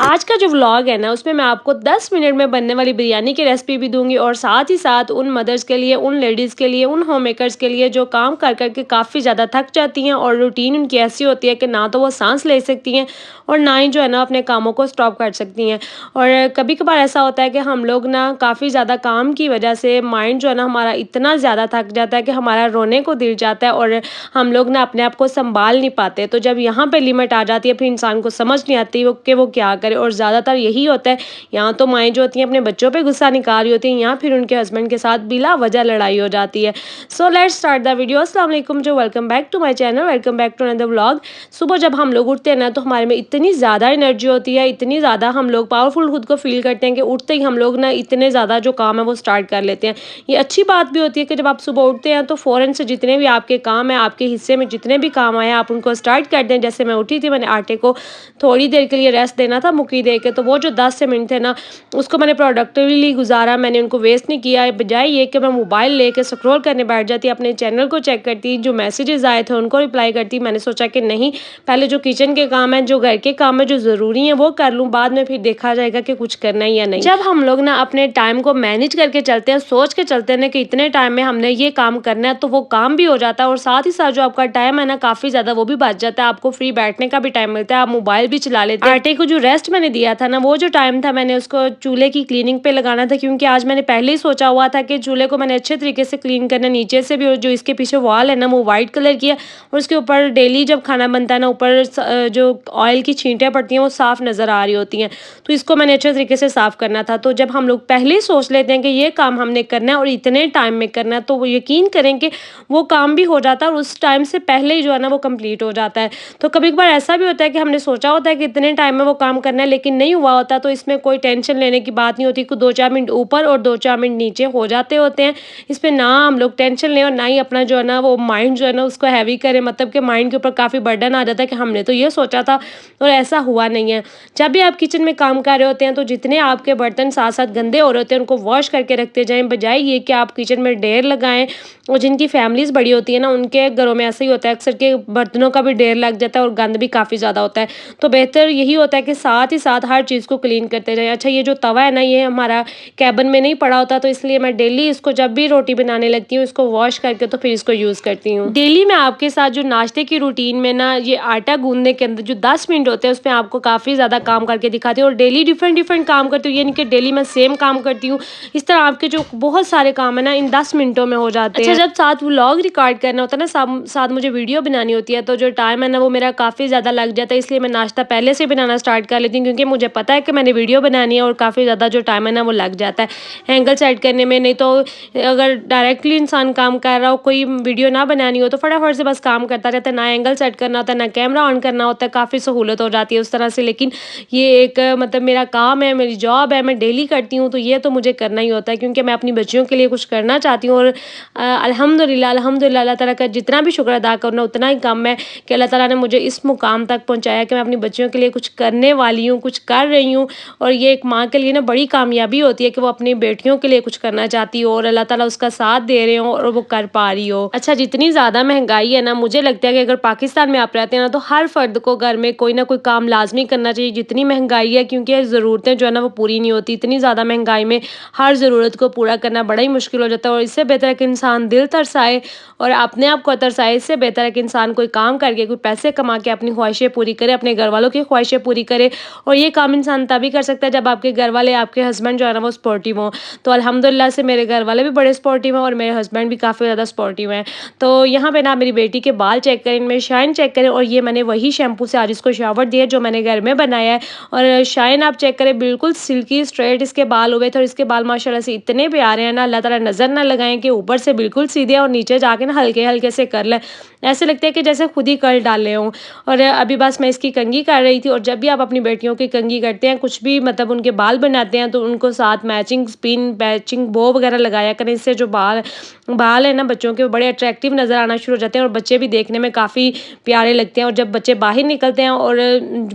आज का जो व्लॉग है ना उसमें मैं आपको 10 मिनट में बनने वाली बिरयानी की रेसिपी भी दूंगी और साथ ही साथ उन मदर्स के लिए, उन लेडीज़ के लिए, उन होम मेकर्स के लिए जो काम कर करके काफ़ी ज़्यादा थक जाती हैं और रूटीन उनकी ऐसी होती है कि ना तो वो सांस ले सकती हैं और ना ही जो है ना अपने कामों को स्टॉप कर सकती हैं। और कभी कभार ऐसा होता है कि हम लोग ना काफ़ी ज़्यादा काम की वजह से माइंड जो है ना हमारा इतना ज़्यादा थक जाता है कि हमारा रोने को दिल जाता है और हम लोग ना अपने आप को संभाल नहीं पाते। तो जब यहाँ पे लिमिट आ जाती है फिर इंसान को समझ नहीं आती वो क्या करे। और ज़्यादातर यही होता है, यहाँ तो माएँ जो होती हैं अपने बच्चों पे गुस्सा निकाल रही होती हैं या फिर उनके हस्बैंड के साथ बिला वजह लड़ाई हो जाती है। So let's start the video. अस्सलाम वालेकुम, जो welcome back to my channel, welcome back to another vlog. सुबह जब हम लोग उठते हैं ना तो हमारे में इतनी ज़्यादा एनर्जी होती है, इतनी ज़्यादा हम लोग पावरफुल खुद को फील करते हैं कि उठते ही हम लोग ना इतने ज़्यादा जो काम है वो स्टार्ट कर लेते हैं। ये अच्छी बात भी होती है कि जब आप सुबह उठते हैं तो फ़ौरन से जितने भी आपके काम हैं, आपके हिस्से में जितने भी काम आए आप उनको स्टार्ट कर दें। जैसे मैं उठी थी, मैंने आटे को थोड़ी देर के लिए रेस्ट देना था मुक्की दे के, तो वो जो 10 से मिनट थे ना उसको मैंने प्रोडक्टिवली गुजारा। मैंने उनको वेस्ट नहीं किया, बजाय ये कि मैं मोबाइल लेके स्क्रॉल करने बैठ जाती, अपने चैनल को चेक करती, जो मैसेजेस आए थे उनको रिप्लाई करती। मैंने सोचा कि नहीं, पहले जो किचन के काम है, जो घर के काम है, जो ज़रूरी है वो कर लूँ, बाद में फिर देखा जाएगा कि कुछ करना है या नहीं। जब हम लोग ना अपने टाइम को मैनेज करके चलते हैं, सोच के चलते हैं ना कि इतने टाइम में हमने ये काम करना है, तो वो काम भी हो जाता है और साथ ही साथ जो आपका टाइम है ना काफ़ी ज़्यादा वो भी बच जाता है। आपको फ्री बैठने का भी टाइम मिलता है, आप मोबाइल भी चला लेते हैं। आटे को जो रेस्ट मैंने दिया था ना वो जो टाइम था मैंने उसको चूल्हे की क्लीनिंग पे लगाना था, क्योंकि आज मैंने पहले ही सोचा हुआ था कि चूल्हे को मैंने अच्छे तरीके से क्लीन करना, नीचे से भी, और जो इसके पीछे वॉल है ना वो वाइट कलर की है और उसके ऊपर डेली जब खाना बनता है ना ऊपर जो ऑयल की छींटें पड़ती हैं वो साफ़ नज़र आ रही होती हैं, तो इसको मैंने अच्छे तरीके से साफ़ करना था। तो जब हम लोग पहले ही सोच लेते हैं कि ये काम हमने करना है और इतने टाइम में करना है, तो वो यकीन करें कि वो काम भी हो जाता है और उस टाइम से पहले ही जो है ना वो कंप्लीट हो जाता है। तो कभी कभार ऐसा भी होता है कि हमने सोचा होता है कि इतने टाइम में वो काम करना है लेकिन नहीं हुआ होता, तो इसमें कोई टेंशन लेने की बात नहीं होती कि 2-4 मिनट ऊपर और 2-4 मिनट नीचे हो जाते होते हैं। इसमें ना हम लोग टेंशन लें और ना ही अपना जो है ना वो माइंड जो है ना उसको हैवी करें, मतलब कि माइंड के ऊपर काफ़ी बर्डन आ जाता है कि हमने तो ये सोचा था और ऐसा हुआ नहीं है। जब भी आप किचन में काम कर रहे होते हैं तो जितने आपके बर्तन साथ साथ गंदे हो रहे होते हैं उनको वॉश करके रखते जाएं, बजाय ये कि आप किचन में ढेर लगाएं। और जिनकी फैमिलीज़ बड़ी होती है ना उनके घरों में ऐसा ही होता है अक्सर के बर्तनों का भी ढेर लग जाता है और गंद भी काफ़ी ज़्यादा होता है। तो बेहतर यही होता है कि साथ ही साथ हर चीज़ को क्लीन करते जाएं। अच्छा, ये जो तवा है ना ये हमारा कैबिन में नहीं पड़ा होता, तो इसलिए मैं डेली इसको जब भी रोटी बनाने लगती हूँ इसको वॉश करके तो फिर इसको यूज़ करती हूँ। डेली मैं आपके साथ जो नाश्ते की रूटीन में ना ये आटा गूंदने के अंदर जो 10 मिनट होते हैं उसमें आपको काफ़ी ज़्यादा काम करके दिखाती हूँ और डेली डिफरेंट काम करती हूँ, ये नहीं कि डेली मैं सेम काम करती हूँ। इस तरह आपके जो बहुत सारे काम है ना इन 10 मिनटों में हो जाते हैं। अच्छा, जब साथ व्लॉग रिकॉर्ड करना होता है ना, साथ मुझे वीडियो बनानी होती है, तो जो टाइम है ना वो मेरा काफ़ी ज़्यादा लग जाता है, इसलिए मैं नाश्ता पहले से बनाना स्टार्ट कर लेती हूँ, क्योंकि मुझे पता है कि मैंने वीडियो बनानी है और काफ़ी ज़्यादा जो टाइम है ना वो लग जाता है एंगल सेट करने में। नहीं तो अगर डायरेक्टली इंसान काम कर रहा हो, कोई वीडियो ना बनानी हो, तो फटाफट से बस काम करता रहता है, ना एंगल सेट करना होता है, ना कैमरा ऑन करना होता है, काफ़ी सहूलत हो जाती है उस तरह से। लेकिन ये एक मतलब मेरा काम है, मेरी जॉब है, मैं डेली करती हूँ, तो ये तो मुझे करना ही होता है, क्योंकि मैं अपनी बच्चियों के लिए कुछ करना चाहती हूँ। और अल्हम्दुलिल्लाह अल्लाह ताला का जितना भी शुक्र अदा करना उतना ही कम है कि अल्लाह ताला ने मुझे इस मुकाम तक पहुँचाया कि मैं अपनी बच्चियों के लिए कुछ करने वाली हूँ, कुछ कर रही हूँ। और ये एक माँ के लिए ना बड़ी कामयाबी होती है कि वो अपनी बेटियों के लिए कुछ करना चाहती हो और अल्लाह ताला उसका साथ दे रहे हो और वो कर पा रही हो। अच्छा, जितनी ज़्यादा महंगाई है ना, मुझे लगता है कि अगर पाकिस्तान में आप रहते हैं ना तो हर फर्द को घर में कोई ना कोई काम लाजमी करना चाहिए, जितनी महंगाई है, क्योंकि ज़रूरतें जो है ना वो पूरी नहीं होती। इतनी ज़्यादा महंगाई में हर ज़रूरत को पूरा करना बड़ा ही मुश्किल हो जाता है और इससे बेहतर है कि इंसान दिल तरसाए और अपने आप को तरसाए। इससे बेहतर है कि इंसान कोई काम करके, कोई पैसे कमा के अपनी ख्वाहिशें पूरी करे, अपने घर वालों की ख्वाहिशें पूरी करे। और ये काम इंसान तभी कर सकता है जब आपके घर वाले, आपके हस्बैंड जो है ना वो सपोर्टिव हों। तो अल्हम्दुलिल्लाह से मेरे घर वाले भी बड़े सपोर्टिव हैं और मेरे हस्बैंड भी काफ़ी ज़्यादा सपोर्टिव हैं। तो यहाँ पे ना मेरी बेटी के बाल चेक करें, इनमें शाइन चेक करें, और ये मैंने वही शैम्पू से आज इसको शावर दिया जो मैंने घर में बनाया है। और शाइन आप चेक करें, बिल्कुल सिल्की स्ट्रेट इसके बाल हुए थे और इसके बाल माशाल्लाह से इतने प्यारे हैं ना, अल्लाह ताला नज़र ना लगाएं कि ऊपर से बिल्कुल सीधे और नीचे जाके ना हल्के हल्के से कर लें, ऐसे लगते हैं कि जैसे खुद ही कर डाले हों। और अभी बस मैं इसकी कंघी कर रही थी। और जब भी आप अपनी बेटियों की कंघी करते हैं, कुछ भी मतलब उनके बाल बनाते हैं, तो उनको साथ मैचिंग स्पिन, मैचिंग बो वगैरह लगाया करें। इससे जो बाल है ना बच्चों के बड़े अट्रैक्टिव नज़र आना शुरू हो जाते हैं और बच्चे भी देखने में काफ़ी प्यारे लगते हैं। और जब बच्चे बाहर निकलते हैं, और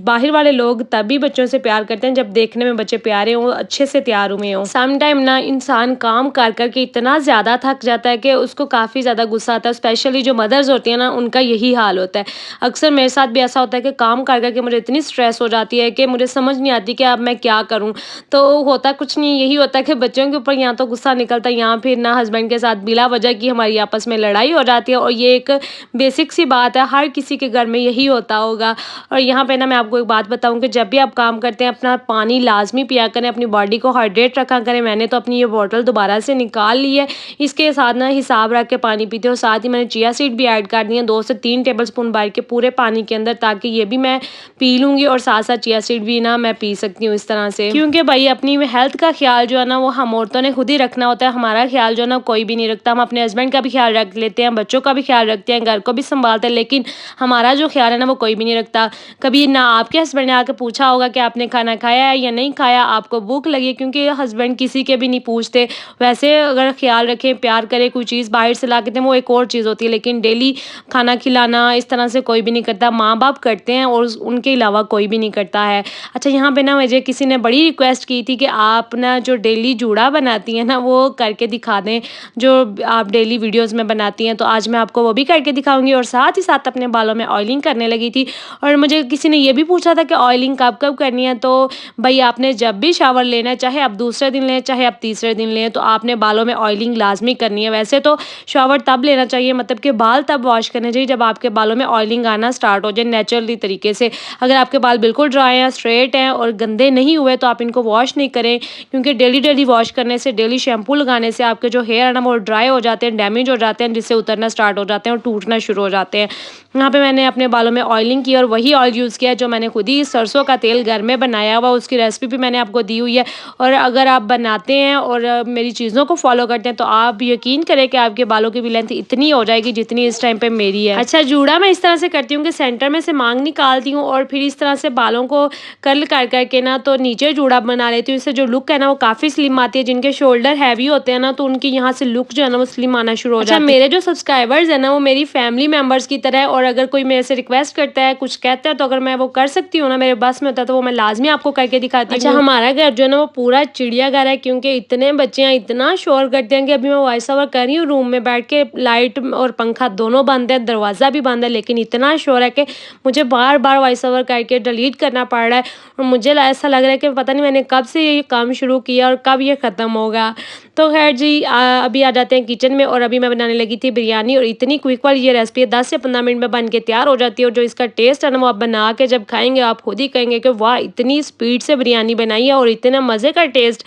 बाहर वाले लोग तभी बच्चों से प्यार करते हैं जब देखने में बच्चे प्यारे हों, अच्छे से तैयार हुए हों। सम टाइम ना इंसान काम कर करके इतना ज़्यादा थक जाता है कि उसको काफ़ी ज़्यादा गुस्सा आता है। स्पेशली जो मदर्स होती हैं ना उनका यही हाल होता है। अक्सर मेरे साथ भी ऐसा होता है कि काम कर करके मुझे इतनी स्ट्रेस हो जाती है कि मुझे मुझे समझ नहीं आती कि अब मैं क्या करूँ। तो होता कुछ नहीं, यही होता है कि बच्चों के ऊपर या तो गुस्सा निकलता है या फिर ना हस्बैंड के साथ बिला वजह की हमारी आपस में लड़ाई हो जाती है, और ये एक बेसिक सी बात है, हर किसी के घर में यही होता होगा। और यहाँ पे ना मैं आपको एक बात बताऊँ कि जब भी आप काम करते हैं अपना पानी लाजमी पिया करें, अपनी बॉडी को हाइड्रेट रखा करें। मैंने तो अपनी ये बॉटल दोबारा से निकाल ली है, इसके साथ ना हिसाब रख के पानी पीते हो। साथ ही मैंने चिया सीड भी ऐड कर दिए हैं 2 से 3 टेबलस्पून भर के पूरे पानी के अंदर, ताकि ये भी मैं पी लूँगी और साथ-साथ चिया सीड भी ना मैं पी सकती हूँ इस तरह से। क्योंकि भाई अपनी हेल्थ का ख्याल जो है ना वो हम औरतों ने खुद ही रखना होता है, हमारा ख्याल जो है ना कोई भी नहीं रखता। हम अपने हस्बैंड का भी ख्याल रख लेते हैं, बच्चों का भी ख्याल रखते हैं, घर को भी संभालते हैं, लेकिन हमारा जो ख्याल है ना वो कोई भी नहीं रखता। कभी ना आपके हस्बैंड ने आके पूछा होगा कि आपने खाना खाया है या नहीं खाया, आपको भूख लगी है, क्योंकि हस्बैंड किसी के भी नहीं पूछते। वैसे अगर ख्याल रखें, प्यार करें, कोई चीज़ बाहर से ला के दें वो एक और चीज़ होती है, लेकिन डेली खाना खिलाना इस तरह से कोई भी नहीं करता। माँ-बाप करते हैं और उनके अलावा कोई भी नहीं करता है। अच्छा, यहाँ पे ना मुझे किसी ने बड़ी रिक्वेस्ट की थी कि आप ना जो डेली जूड़ा बनाती हैं ना वो करके दिखा दें, जो आप डेली वीडियोज़ में बनाती हैं। तो आज मैं आपको वो भी करके दिखाऊँगी, और साथ ही साथ अपने बालों में ऑयलिंग करने लगी थी। और मुझे किसी ने ये भी पूछा था कि ऑयलिंग कब-कब करनी है, तो भई आपने जब भी शावर लेना है, चाहे आप दूसरे दिन लें, चाहे आप तीसरे दिन लें, तो आपने बालों में ऑयलिंग लाज़मी करनी है। वैसे तो शावर तब लेना चाहिए, मतलब कि बाल तब वॉश करने चाहिए जब आपके बालों में ऑयलिंग आना स्टार्ट हो जाए नेचुरली तरीके से। अगर आपके बाल बिल्कुल ड्राई हैं, स्ट्रेट हैं और गंदे नहीं हुए, तो आप इनको वॉश नहीं करें, क्योंकि डेली वॉश करने से, डेली शैम्पू लगाने से आपके जो हेयर है ना वो ड्राई हो जाते हैं, डैमेज हो जाते हैं, जिससे उतरना स्टार्ट हो जाते हैं और टूटना शुरू हो जाते हैं। यहाँ पे मैंने अपने बालों में ऑयलिंग की और वही ऑयल यूज़ किया है जो मैंने खुद ही सरसों का तेल घर में बनाया हुआ, उसकी रेसिपी भी मैंने आपको दी हुई है। और अगर आप बनाते हैं और मेरी चीज़ों को फॉलो करते हैं, तो आप यकीन करें कि आपके बालों की भी लेंथ इतनी हो जाएगी जितनी इस टाइम पे मेरी है। अच्छा, जूड़ा मैं इस तरह से करती हूँ कि सेंटर में से मांग निकालती हूँ और फिर इस तरह से बालों को कर्ल कर करके ना तो नीचे जूड़ा बना लेती हूँ। इससे जो लुक है ना वो काफ़ी स्लिम आती है। जिनके शोल्डर हैवी होते हैं ना, तो उनकी यहाँ से लुक जो है ना वो स्लिम आना शुरू हो जाती है। मेरे जो सब्सक्राइबर्स है ना वो मेरी फैमिली मेंबर्स की तरह है, और अगर कोई मेरे से रिक्वेस्ट करता है, कुछ कहता है, तो अगर मैं वो कर सकती हूँ ना, मेरे बस में होता है, तो वो मैं लाजमी आपको करके दिखाती हूँ। अच्छा, हमारा घर जो है ना वो पूरा चिड़ियाघर है, क्योंकि इतने बच्चे हैं, इतना शोर करते हैं कि अभी मैं वॉइस ओवर कर रही हूँ रूम में बैठ के, लाइट और पंखा दोनों बंद है, दरवाज़ा भी बंद है, लेकिन इतना शोर है कि मुझे बार बार वॉइस ओवर करके डिलीट करना पड़ रहा है। और मुझे ऐसा लग रहा है कि पता नहीं मैंने कब से ये काम शुरू किया और कब ये ख़त्म होगा। तो खैर जी, अभी आ जाते हैं किचन में, और अभी मैं बनाने लगी थी बिरयानी, और इतनी क्विक वाली ये रेसिपी है, 10 से 15 मिनट में बन के तैयार हो जाती है। और जो इसका टेस्ट है ना वो आप बना के जब खाएंगे आप खुद ही कहेंगे कि वाह, इतनी स्पीड से बिरयानी बनाई है और इतना मज़े का टेस्ट।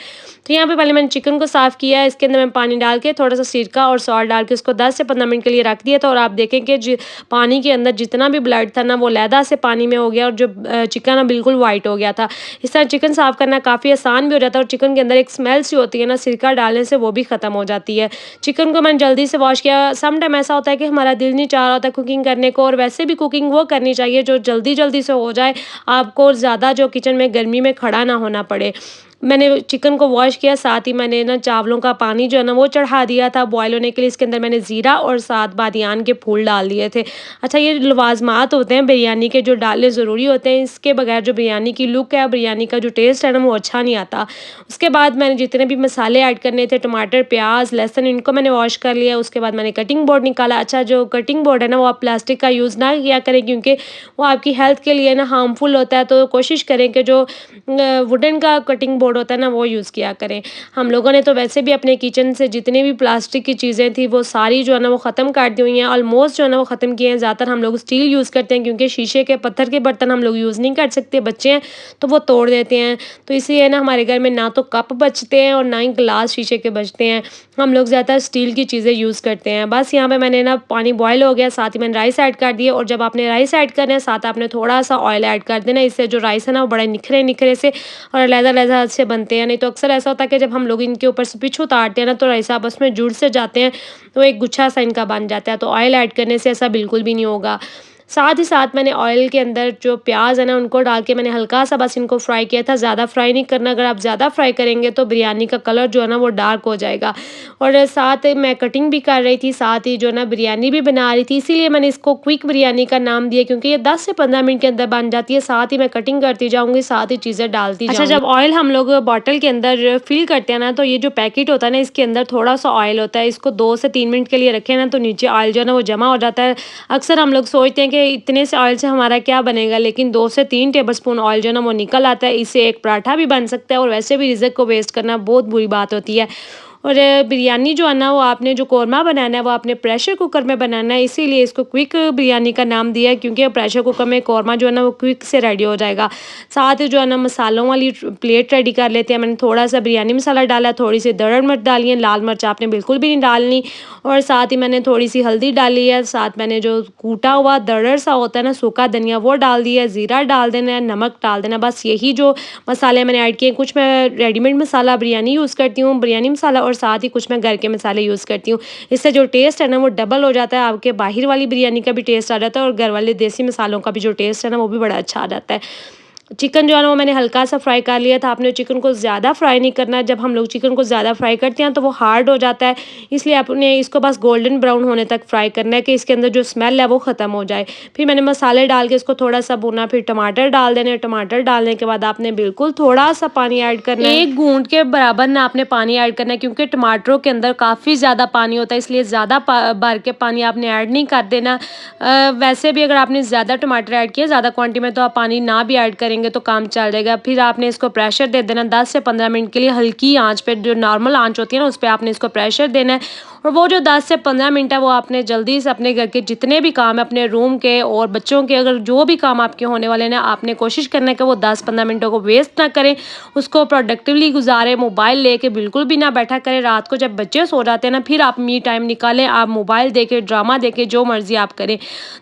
तो यहाँ पे पहले मैंने चिकन को साफ़ किया है, इसके अंदर मैं पानी डाल के थोड़ा सा सिरका और सॉल्ट डाल के उसको 10 से 15 मिनट के लिए रख दिया था। और आप देखें कि पानी के अंदर जितना भी ब्लड था ना वो लैदा से पानी में हो गया, और जो चिकन है बिल्कुल वाइट हो गया था। इस तरह चिकन साफ़ करना काफ़ी आसान भी हो जाता है, और चिकन के अंदर एक स्मेल सी होती है ना सिरका डालने से, वो भी ख़त्म हो जाती है। चिकन को मैंने जल्दी से वॉश किया। सम टाइम ऐसा होता है कि हमारा दिल नहीं चाह रहा होता कुकिंग करने को, और वैसे भी कुकिंग वो करनी चाहिए जो जल्दी से हो जाए, आपको ज़्यादा जो किचन में गर्मी में खड़ा ना होना पड़े। मैंने चिकन को वॉश किया, साथ ही मैंने ना चावलों का पानी जो है ना वो चढ़ा दिया था बॉयल होने के लिए। इसके अंदर मैंने ज़ीरा और साथ बादियान के फूल डाल दिए थे। अच्छा, ये लवाज़मात होते हैं बिरयानी के जो डालने ज़रूरी होते हैं, इसके बगैर जो बिरयानी की लुक है, बिरयानी का जो टेस्ट है ना वो अच्छा नहीं आता। उसके बाद मैंने जितने भी मसाले ऐड करने थे, टमाटर, प्याज, लहसुन, इनको मैंने वॉश कर लिया। उसके बाद मैंने कटिंग बोर्ड निकाला। अच्छा, जो कटिंग बोर्ड है ना वो आप प्लास्टिक का यूज़ ना किया करें, क्योंकि वो आपकी हेल्थ के लिए ना हार्मफुल होता है। तो कोशिश करें कि जो वुडन का कटिंग बोर्ड होता है ना वो यूज़ किया करें। हम लोगों ने तो वैसे भी अपने किचन से जितनी भी प्लास्टिक की चीज़ें थी वो सारी जो है ना वो ख़त्म कर दी हुई हैं, ऑलमोस्ट जो है ना वो ख़त्म किए हैं। ज़्यादातर हम लोग स्टील यूज़ करते हैं, क्योंकि शीशे के, पत्थर के बर्तन हम लोग यूज़ नहीं कर सकते, बच्चे हैं तो वो तोड़ देते हैं। तो इसलिए ना हमारे घर में ना तो कप बचते हैं और ना ही गिलास शीशे के बचते हैं। हम लोग ज़्यादातर स्टील की चीज़ें यूज़ करते हैं। बस यहाँ पे मैंने ना पानी बॉयल हो गया, साथ ही मैंने राइस ऐड कर दिए। और जब आपने राइस ऐड करना है, साथ आपने थोड़ा सा ऑयल ऐड कर देना, इससे जो राइस है ना वो बड़े निखरे से और अलग-अलग से बनते हैं। नहीं तो अक्सर ऐसा होता है कि जब हम लोग इनके ऊपर से पिच उतारते हैं ना तो राइस आपस में जुड़ से जाते हैं, तो एक गुच्छा सा इनका बन जाता है। तो ऑयल ऐड करने से ऐसा बिल्कुल भी नहीं होगा। साथ ही साथ मैंने ऑयल के अंदर जो प्याज है ना उनको डाल के मैंने हल्का सा बस इनको फ्राई किया था, ज़्यादा फ्राई नहीं करना। अगर आप ज़्यादा फ्राई करेंगे तो बिरयानी का कलर जो है ना वो डार्क हो जाएगा। और साथ मैं कटिंग भी कर रही थी, साथ ही जो ना बिरयानी भी बना रही थी, इसीलिए मैंने इसको क्विक बिरयानी का नाम दिया, क्योंकि ये 10 से 15 मिनट के अंदर बन जाती है। साथ ही मैं कटिंग करती जाऊँगी, साथ ही चीज़ें डालती जाऊँगी। अच्छा, जब ऑयल हम लोग बॉटल के अंदर फिल करते हैं ना, तो ये जो पैकेट होता है ना इसके अंदर थोड़ा सा ऑयल होता है। इसको 2 से 3 मिनट के लिए रखें ना तो नीचे ऑयल जो है ना वो जमा हो जाता है। अक्सर हम लोग सोचते हैं कि इतने से ऑयल से हमारा क्या बनेगा, लेकिन 2 से 3 टेबलस्पून ऑयल जो है ना वो निकल आता है। इससे एक पराठा भी बन सकता है और वैसे भी रिज़्क को वेस्ट करना बहुत बुरी बात होती है। और बिरयानी जो है ना वो आपने जो कोरमा बनाना है वो आपने प्रेशर कुकर में बनाना है, इसीलिए इसको क्विक बिरयानी का नाम दिया है, क्योंकि प्रेशर कुकर में कोरमा जो है ना वो क्विक से रेडी हो जाएगा। साथ ही जो है ना मसालों वाली प्लेट रेडी कर लेते हैं। मैंने थोड़ा सा बिरयानी मसाला डाला, थोड़ी सी दरड़ मिर्च डाली है, लाल मिर्च आपने बिल्कुल भी नहीं डालनी, और साथ ही मैंने थोड़ी सी हल्दी डाली है, साथ मैंने जो कूटा हुआ दरड़ सा होता है ना सूखा धनिया वो डाल दिया है, ज़ीरा डाल देना है, नमक डाल देना। बस यही जो मसाले मैंने ऐड किए। कुछ मैं रेडीमेड मसाला बिरयानी यूज़ करती हूँ, बिरयानी मसाला, और साथ ही कुछ मैं घर के मसाले यूज़ करती हूँ। इससे जो टेस्ट है ना वो डबल हो जाता है, आपके बाहर वाली बिरयानी का भी टेस्ट आ जाता है और घर वाले देसी मसालों का भी जो टेस्ट है ना वो भी बड़ा अच्छा आ जाता है। चिकन जो है ना वो मैंने हल्का सा फ्राई कर लिया था। आपने चिकन को ज़्यादा फ्राई नहीं करना। जब हम लोग चिकन को ज़्यादा फ्राई करते हैं तो वो हार्ड हो जाता है, इसलिए आपने इसको बस गोल्डन ब्राउन होने तक फ्राई करना है कि इसके अंदर जो स्मेल है वो ख़त्म हो जाए। फिर मैंने मसाले डाल के इसको थोड़ा सा भुना, फिर टमाटर डाल देने। टमाटर डालने के बाद आपने बिल्कुल थोड़ा सा पानी ऐड करना है, 1 घूंट के बराबर ना आपने पानी ऐड करना है, क्योंकि टमाटरों के अंदर काफ़ी ज़्यादा पानी होता है, इसलिए ज़्यादा भर के पानी आपने ऐड नहीं कर देना। वैसे भी अगर आपने ज़्यादा टमाटर ऐड किए ज़्यादा क्वांटिटी में तो आप पानी ना भी ऐड करेंगे तो काम चल जाएगा। फिर आपने इसको प्रेशर दे देना 10 से 15 मिनट के लिए, हल्की आंच पे, जो नॉर्मल आंच होती है ना उस पर आपने इसको प्रेशर देना है। और वो जो 10 से 15 मिनट है वो आपने जल्दी से अपने घर के जितने भी काम है, अपने रूम के और बच्चों के, अगर जो भी काम आपके होने वाले ना, आपने कोशिश करना है कि वो 10-15 मिनटों को वेस्ट ना करें, उसको प्रोडक्टिवली गुजारें। मोबाइल लेके बिल्कुल भी ना बैठा करें। रात को जब बच्चे सो जाते हैं ना फिर आप मी टाइम निकालें, आप मोबाइल देखें, ड्रामा देखें, जो मर्जी आप करें।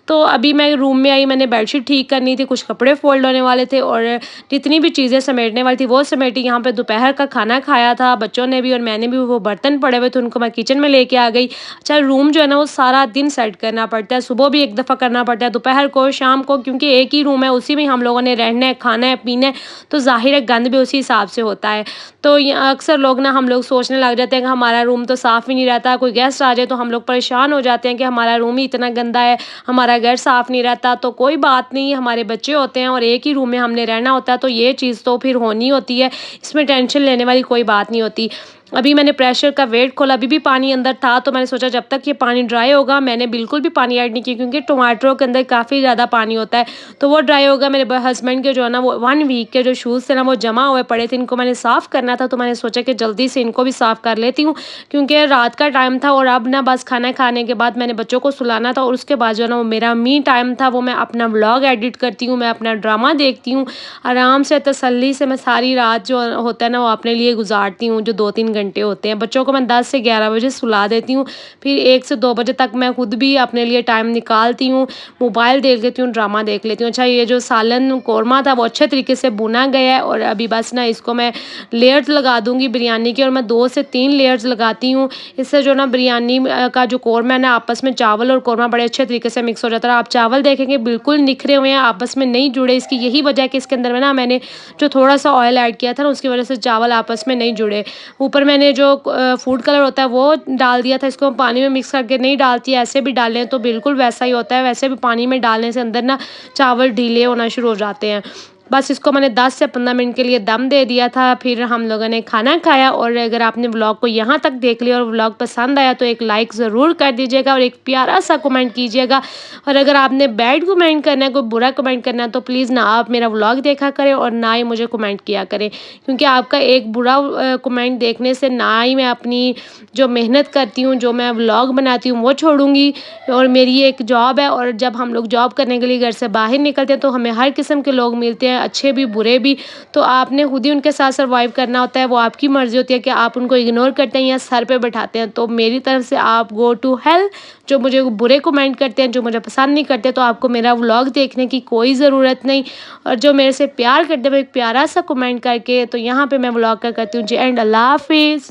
तो अभी मैं रूम में आई, मैंने बेडशीट ठीक करनी थी, कुछ कपड़े फोल्ड होने वाले थे और जितनी भी चीज़ें समेटने वाली थी वो समेटी। यहाँ पे दोपहर का खाना खाया था बच्चों ने भी और मैंने भी। वो बर्तन पड़े हुए थे उनको मैं किचन में लेके आ गई। अच्छा, रूम जो है ना वो सारा दिन सेट करना पड़ता है, सुबह भी एक दफ़ा करना पड़ता है, दोपहर को, शाम को, क्योंकि एक ही रूम है, उसी में हम लोगों ने रहना है, खाना है, पीना है, तो ज़ाहिर है गंद भी उसी हिसाब से होता है। तो अक्सर लोग ना, हम लोग सोचने लग जाते हैं कि हमारा रूम तो साफ़ ही नहीं रहता, कोई गेस्ट आ जाए तो हम लोग परेशान हो जाते हैं कि हमारा रूम ही इतना गंदा है, हमारा घर साफ़ नहीं रहता। तो कोई बात नहीं, हमारे बच्चे होते हैं और एक ही रूम में हमने रहना होता है, तो ये चीज़ तो फिर होनी होती है, इसमें टेंशन लेने वाली कोई बात नहीं होती। अभी मैंने प्रेशर का वेट खोला, अभी भी पानी अंदर था, तो मैंने सोचा जब तक ये पानी ड्राई होगा, मैंने बिल्कुल भी पानी ऐड नहीं किया क्योंकि टमाटरों के अंदर काफ़ी ज़्यादा पानी होता है, तो वो ड्राई होगा। मेरे हस्बैंड के जो है ना वो 1 वीक के जो शूज़ थे ना वो जमा हुए पड़े थे, इनको मैंने साफ़ करना था, तो मैंने सोचा कि जल्दी से इनको भी साफ़ कर लेती हूँ, क्योंकि रात का टाइम था और अब ना बस खाना खाने के बाद मैंने बच्चों को सुलाना था और उसके बाद जो है ना वो मेरा मी टाइम था, वो मैं अपना व्लॉग एडिट करती हूँ, मैं अपना ड्रामा देखती हूँ, आराम से तसल्ली से मैं सारी रात जो होता है ना वो अपने लिए गुजारती हूँ, जो 2-3 घंटे होते हैं। बच्चों को मैं 10 से 11 बजे सुला देती हूँ, फिर 1 से 2 बजे तक मैं खुद भी अपने लिए टाइम निकालती हूँ, मोबाइल देख लेती हूँ, ड्रामा देख लेती हूँ। अच्छा, ये जो सालन कोरमा था वो अच्छे तरीके से भुना गया है और अभी बस ना इसको मैं लेयर्स लगा दूँगी बिरयानी की, और मैं 2 से 3 लेयर्स लगाती हूँ। इससे जो ना बिरयानी का जो कोरमा है ना आपस में चावल और कोरमा बड़े अच्छे तरीके से मिक्स हो जाता है। आप चावल देखेंगे बिल्कुल निखरे हुए हैं, आपस में नहीं जुड़े। इसकी यही वजह है कि इसके अंदर में ना मैंने जो थोड़ा सा ऑयल ऐड किया था ना उसकी वजह से चावल आपस में नहीं जुड़े। ऊपर मैंने जो फूड कलर होता है वो डाल दिया था, इसको पानी में मिक्स करके नहीं डालती, ऐसे भी डालें तो बिल्कुल वैसा ही होता है। वैसे भी पानी में डालने से अंदर ना चावल ढीले होना शुरू हो जाते हैं। बस इसको मैंने 10 से 15 मिनट के लिए दम दे दिया था, फिर हम लोगों ने खाना खाया। और अगर आपने व्लॉग को यहाँ तक देख लिया और व्लॉग पसंद आया तो एक लाइक ज़रूर कर दीजिएगा और एक प्यारा सा कमेंट कीजिएगा। और अगर आपने बैड कमेंट करना है, कोई बुरा कमेंट करना है, तो प्लीज़ ना आप मेरा व्लॉग देखा करें और ना ही मुझे कमेंट किया करें, क्योंकि आपका एक बुरा कमेंट देखने से ना ही मैं अपनी जो मेहनत करती हूँ, जो मैं व्लॉग बनाती हूँ वो छोड़ूंगी। और मेरी एक जॉब है और जब हम लोग जॉब करने के लिए घर से बाहर निकलते हैं तो हमें हर किस्म के लोग मिलते हैं, अच्छे भी बुरे भी, तो आपने खुद ही उनके साथ सर्वाइव करना होता है। वो आपकी मर्जी होती है कि आप उनको इग्नोर करते हैं या सर पे बैठाते हैं। तो मेरी तरफ से आप गो टू हेल। जो मुझे बुरे कमेंट करते हैं, जो मुझे पसंद नहीं करते, तो आपको मेरा व्लॉग देखने की कोई ज़रूरत नहीं। और जो मेरे से प्यार करते हैं वो एक प्यारा सा कमेंट करके, तो यहाँ पे मैं व्लॉग का करती हूँ जी एंड। अल्लाह हाफिज़।